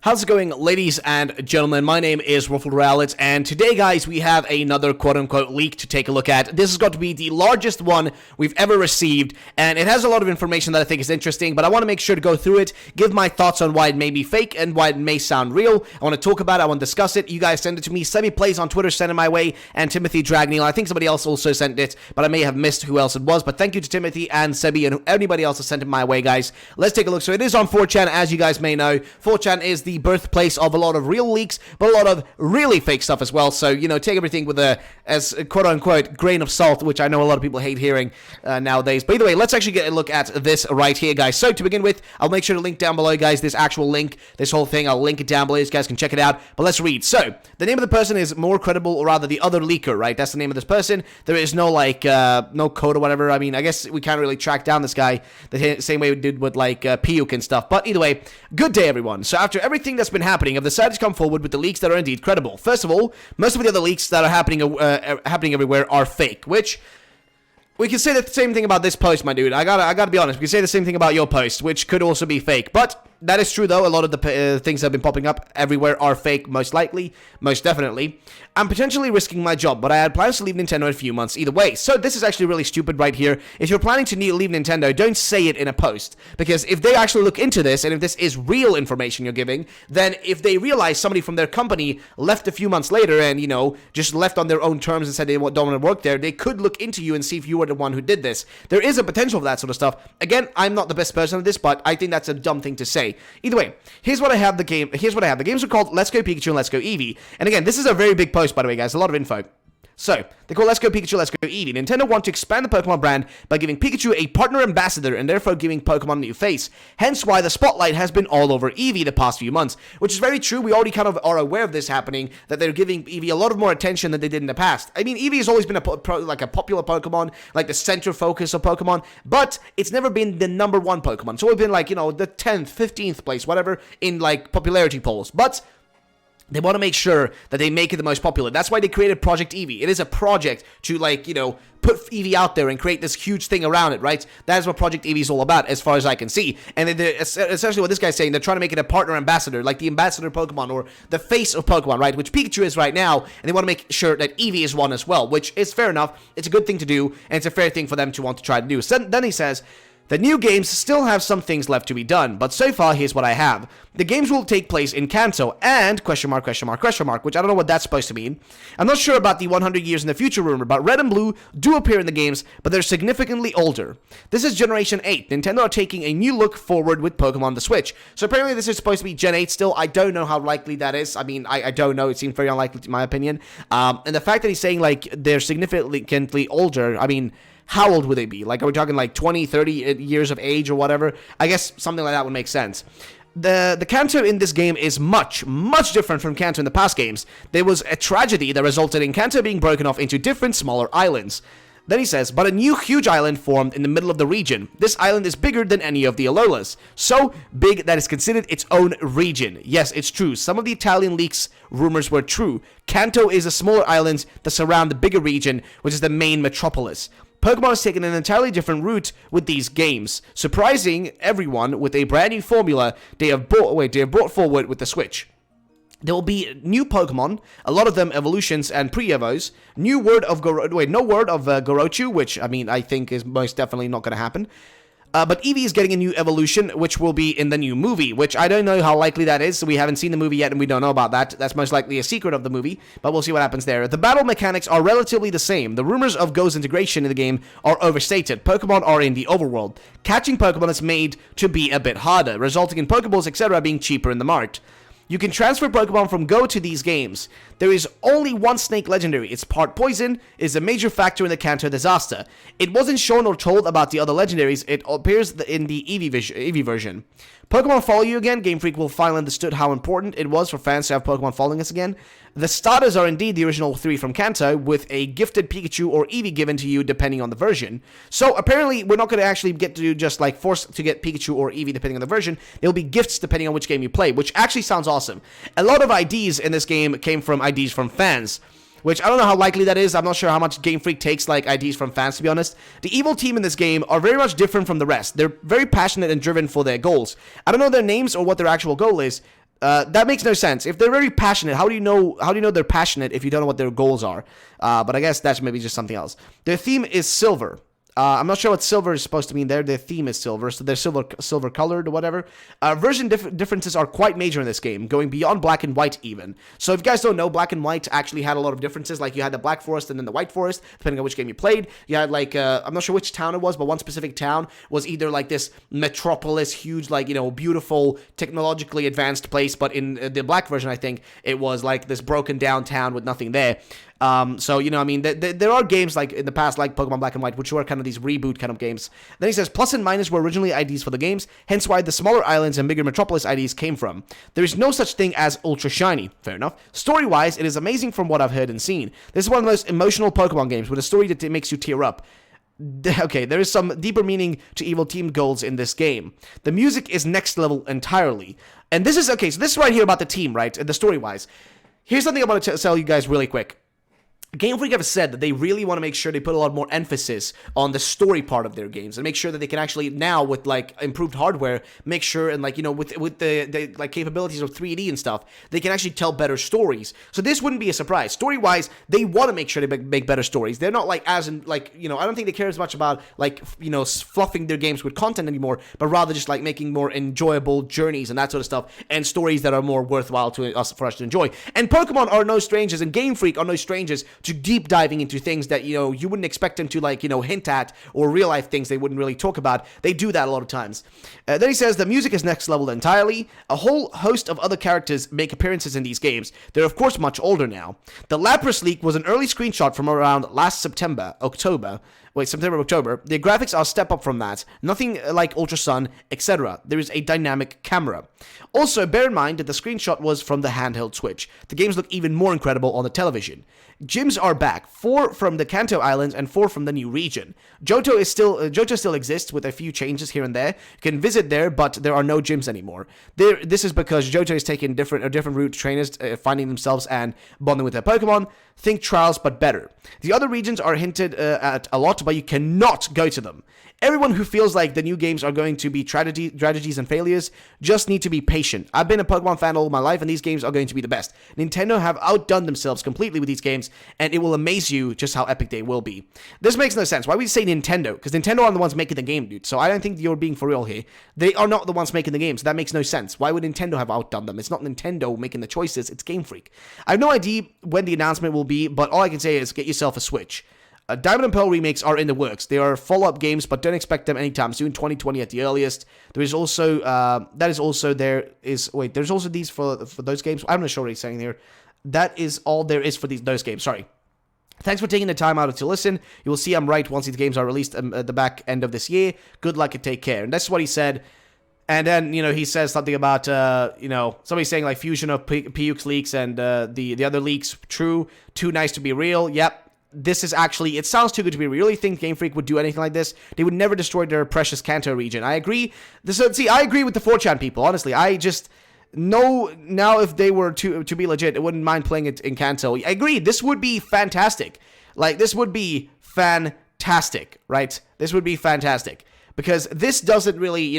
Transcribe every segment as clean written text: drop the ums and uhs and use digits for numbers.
How's it going, ladies and gentlemen? My name is Rumours, and today, guys, we have another quote-unquote leak to take a look at. This is going to be the largest one we've ever received, and it has a lot of information that I think is interesting, but I want to make sure to go through it, give my thoughts on why it may be fake and why it may sound real. I want to talk about it, I want to discuss it. You guys send it to me. Sebi Plays on Twitter sent it my way, and Timothy Dragneel. I think somebody else also sent it, but I may have missed who else it was, but thank you to Timothy and Sebi and anybody else that sent it my way, guys. Let's take a look. So it is on 4chan, as you guys may know. 4chan is the birthplace of a lot of real leaks, but a lot of really fake stuff as well. So, you know, take everything with a quote-unquote grain of salt, which I know a lot of people hate hearing nowadays. But either way, let's actually get a look at this right here, guys. So to begin with, I'll make sure to link down below, guys, this actual link, this whole thing. I'll link it down below. You guys can check it out. But let's read. So the name of the person is More Credible, or rather the other leaker, right? That's the name of this person. There is no like no code or whatever. I mean, I guess we can't really track down this guy the same way we did with like PIUK and stuff. But either way, good day, everyone. So after everything that's been happening, I've decided to come forward with the leaks that are indeed credible. First of all, most of the other leaks that are happening everywhere are fake, which we can say the same thing about this post, my dude. I gotta be honest. We can say the same thing about your post, which could also be fake. But that is true, though. A lot of the things that have been popping up everywhere are fake, most likely, most definitely. I'm potentially risking my job, but I had plans to leave Nintendo in a few months either way. So this is actually really stupid right here. If you're planning to leave Nintendo, don't say it in a post. Because if they actually look into this, and if this is real information you're giving, then if they realize somebody from their company left a few months later and, you know, just left on their own terms and said they don't want to work there, they could look into you and see if you were the one who did this. There is a potential for that sort of stuff. Again, I'm not the best person at this, but I think that's a dumb thing to say. Either way, here's what I have. The games are called Let's Go Pikachu and Let's Go Eevee. And again, this is a very big post, by the way, guys. A lot of info. So, they call Let's Go Pikachu, Let's Go Eevee. Nintendo want to expand the Pokemon brand by giving Pikachu a partner ambassador and therefore giving Pokemon a new face. Hence why the spotlight has been all over Eevee the past few months, which is very true. We already kind of are aware of this happening, that they're giving Eevee a lot of more attention than they did in the past. I mean, Eevee has always been a popular Pokemon, like the center focus of Pokemon, but it's never been the number one Pokemon. It's always been like, you know, the 10th, 15th place, whatever, in like popularity polls. But they want to make sure that they make it the most popular. That's why they created Project Eevee. It is a project to, like, you know, put Eevee out there and create this huge thing around it, right? That is what Project Eevee is all about, as far as I can see. And essentially what this guy's saying, they're trying to make it a partner ambassador, like the ambassador Pokemon, or the face of Pokemon, right? Which Pikachu is right now, and they want to make sure that Eevee is one as well, which is fair enough. It's a good thing to do, and it's a fair thing for them to want to try to do. So then he says, the new games still have some things left to be done, but so far, here's what I have. The games will take place in Kanto, and question mark, which I don't know what that's supposed to mean. I'm not sure about the 100 years in the future rumor, but Red and Blue do appear in the games, but they're significantly older. This is Generation 8. Nintendo are taking a new look forward with Pokemon on the Switch. So apparently this is supposed to be Gen 8 still. I don't know how likely that is. I mean, I don't know. It seems very unlikely in my opinion. And the fact that he's saying, like, they're significantly older, I mean, how old would they be? Like, are we talking like 20, 30 years of age or whatever? I guess something like that would make sense. The Kanto in this game is much different from Kanto in the past games. There was a tragedy that resulted in Kanto being broken off into different smaller islands. Then he says, but a new huge island formed in the middle of the region. This island is bigger than any of the Alolas. So big that it's considered its own region. Yes, it's true. Some of the Italian leaks rumors were true. Kanto is a smaller island that surround the bigger region, which is the main metropolis. Pokemon has taken an entirely different route with these games, surprising everyone with a brand new formula they have brought forward with the Switch. There will be new Pokemon, a lot of them evolutions and pre-evos, no word of Gorochu, which, I mean, I think is most definitely not going to happen. But Eevee is getting a new evolution, which will be in the new movie, which I don't know how likely that is. So we haven't seen the movie yet, and we don't know about that. That's most likely a secret of the movie, but we'll see what happens there. The battle mechanics are relatively the same. The rumors of Go's integration in the game are overstated. Pokemon are in the overworld. Catching Pokemon is made to be a bit harder, resulting in Pokeballs, etc. being cheaper in the mart. You can transfer Pokemon from Go to these games. There is only one Snake Legendary. It's part poison, is a major factor in the Kanto disaster. It wasn't shown or told about the other legendaries. It appears in the Eevee version. Pokemon Follow You again. Game Freak will finally understood how important it was for fans to have Pokemon following us again. The starters are indeed the original 3 from Kanto, with a gifted Pikachu or Eevee given to you depending on the version. So apparently we're not going to actually get to just like force to get Pikachu or Eevee depending on the version. There'll be gifts depending on which game you play, which actually sounds awesome. A lot of IDs in this game came from IDs from fans, which I don't know how likely that is. I'm not sure how much Game Freak takes like IDs from fans, to be honest. The evil team in this game are very much different from the rest. They're very passionate and driven for their goals. I don't know their names or what their actual goal is. That makes no sense. If they're very passionate, how do you know they're passionate if you don't know what their goals are? But I guess that's maybe just something else. Their theme is silver. I'm not sure what silver is supposed to mean there. Their theme is silver, so they're silver colored or whatever. Version differences are quite major in this game, going beyond black and white even. So if you guys don't know, black and white actually had a lot of differences. Like you had the Black Forest and then the White Forest, depending on which game you played. You had like, I'm not sure which town it was, but one specific town was either like this metropolis, huge, like, beautiful, technologically advanced place. But in the black version, I think it was like this broken down town with nothing there. So, I mean, there are games like in the past, like Pokemon Black and White, which were kind of these reboot kind of games. Then he says, plus and minus were originally IDs for the games, hence why the smaller islands and bigger metropolis IDs came from. There is no such thing as ultra shiny. Fair enough. Story-wise, it is amazing from what I've heard and seen. This is one of the most emotional Pokemon games with a story that makes you tear up. Okay, there is some deeper meaning to evil team goals in this game. The music is next level entirely. And this is, okay, so this is right here about the team, right? The story-wise. Here's something I want to tell you guys really quick. Game Freak have said that they really want to make sure they put a lot more emphasis on the story part of their games and make sure that they can actually now with like improved hardware make sure and like with the like capabilities of 3D and stuff they can actually tell better stories. So this wouldn't be a surprise. Story wise, they want to make sure they make better stories. They're not like as in like I don't think they care as much about like fluffing their games with content anymore, but rather just like making more enjoyable journeys and that sort of stuff and stories that are more worthwhile for us to enjoy. And Pokemon are no strangers and Game Freak are no strangers to deep diving into things that, you wouldn't expect them to, like, hint at, or real life things they wouldn't really talk about. They do that a lot of times. Then he says, the music is next level entirely. A whole host of other characters make appearances in these games. They're, of course, much older now. The Lapras leak was an early screenshot from around last October. The graphics are a step up from that. Nothing like Ultra Sun, etc. There is a dynamic camera. Also, bear in mind that the screenshot was from the handheld Switch. The games look even more incredible on the television. Gyms are back, 4 from the Kanto Islands and 4 from the new region. Johto still exists with a few changes here and there. You can visit there, but there are no gyms anymore. This is because Johto is taking a different route to trainers, finding themselves and bonding with their Pokemon. Think trials, but better. The other regions are hinted at a lot, but you cannot go to them. Everyone who feels like the new games are going to be tragedies and failures just need to be patient. I've been a Pokemon fan all my life, and these games are going to be the best. Nintendo have outdone themselves completely with these games, and it will amaze you just how epic they will be. This makes no sense. Why would you say Nintendo? Because Nintendo are the ones making the game, dude. So I don't think you're being for real here. They are not the ones making the game, so that makes no sense. Why would Nintendo have outdone them? It's not Nintendo making the choices, it's Game Freak. I have no idea when the announcement will be, but all I can say is get yourself a Switch. Diamond and Pearl remakes are in the works. They are follow-up games, but don't expect them anytime soon, 2020 at the earliest. There is also, there's also these for those games. I'm not sure what he's saying here. That is all there is for those games, sorry. Thanks for taking the time out to listen. You will see I'm right once these games are released at the back end of this year. Good luck and take care. And that's what he said. And then, he says something about, somebody saying like fusion of PIUK leaks and the other leaks, true, too nice to be real. Yep. This is actually, it sounds too good to be real. You really think Game Freak would do anything like this? They would never destroy their precious Kanto region. I agree. I agree with the 4chan people, honestly. I just know now if they were to be legit, I wouldn't mind playing it in Kanto. I agree. This would be fantastic. Like, this would be fantastic, right? This would be fantastic. Because this doesn't really,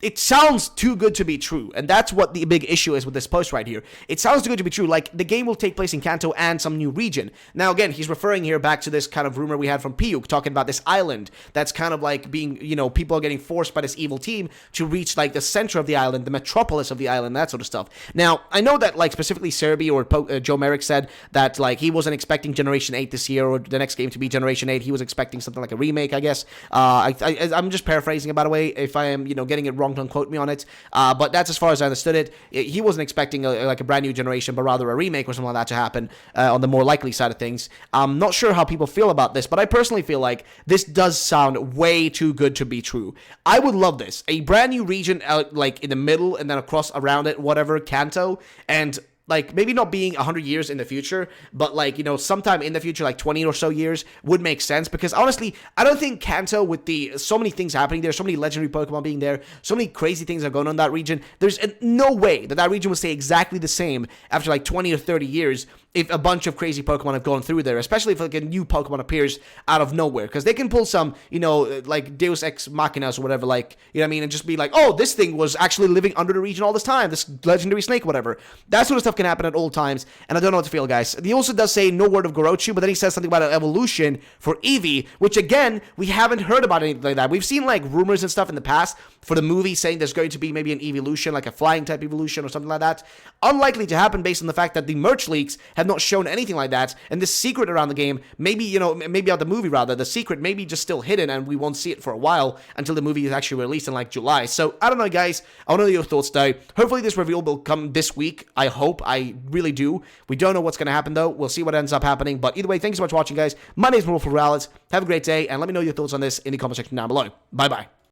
it sounds too good to be true, and that's what the big issue is with this post right here. It sounds too good to be true, like the game will take place in Kanto and some new region. Now again, he's referring here back to this kind of rumor we had from PIUK, talking about this island that's kind of like being, people are getting forced by this evil team to reach like the center of the island, the metropolis of the island, that sort of stuff. Now, I know that like specifically Serby or Joe Merrick said that like he wasn't expecting Generation 8 this year or the next game to be Generation 8. He was expecting something like a remake, I guess. I'm just paraphrasing, by the way, if I am, getting it wrong, don't quote me on it, but that's as far as I understood it. He wasn't expecting like a brand new generation, but rather a remake or something like that to happen on the more likely side of things. I'm not sure how people feel about this, but I personally feel like this does sound way too good to be true. I would love this. A brand new region out like in the middle and then across around it, whatever, Kanto, and like, maybe not being 100 years in the future, but like, sometime in the future, like 20 or so years would make sense. Because honestly, I don't think Kanto, with so many things happening there, so many legendary Pokemon being there, so many crazy things are going on in that region, there's no way that region will stay exactly the same after like 20 or 30 years if a bunch of crazy Pokemon have gone through there, especially if like a new Pokemon appears out of nowhere, because they can pull some, you know, like Deus Ex Machinas or whatever, like, you know what I mean, and just be like, oh, this thing was actually living under the region all this time, this legendary snake, whatever. That sort of stuff can happen at all times, and I don't know what to feel, guys. He also does say no word of Gorochu, but then he says something about an evolution for Eevee, which again, we haven't heard about anything like that. We've seen like rumors and stuff in the past for the movie saying there's going to be maybe an evolution, like a flying type evolution or something like that. Unlikely to happen based on the fact that the merch leaks have not shown anything like that, and this secret around the game, maybe, you know, maybe out the movie rather, the secret may be just still hidden and we won't see it for a while until the movie is actually released in like July. So I don't know, guys. I want to know your thoughts though. Hopefully this reveal will come this week. I hope. I really do. We don't know what's going to happen though. We'll see what ends up happening. But either way, thank you so much for watching, guys. My name is Rumours. Have a great day, and let me know your thoughts on this in the comment section down below. Bye bye.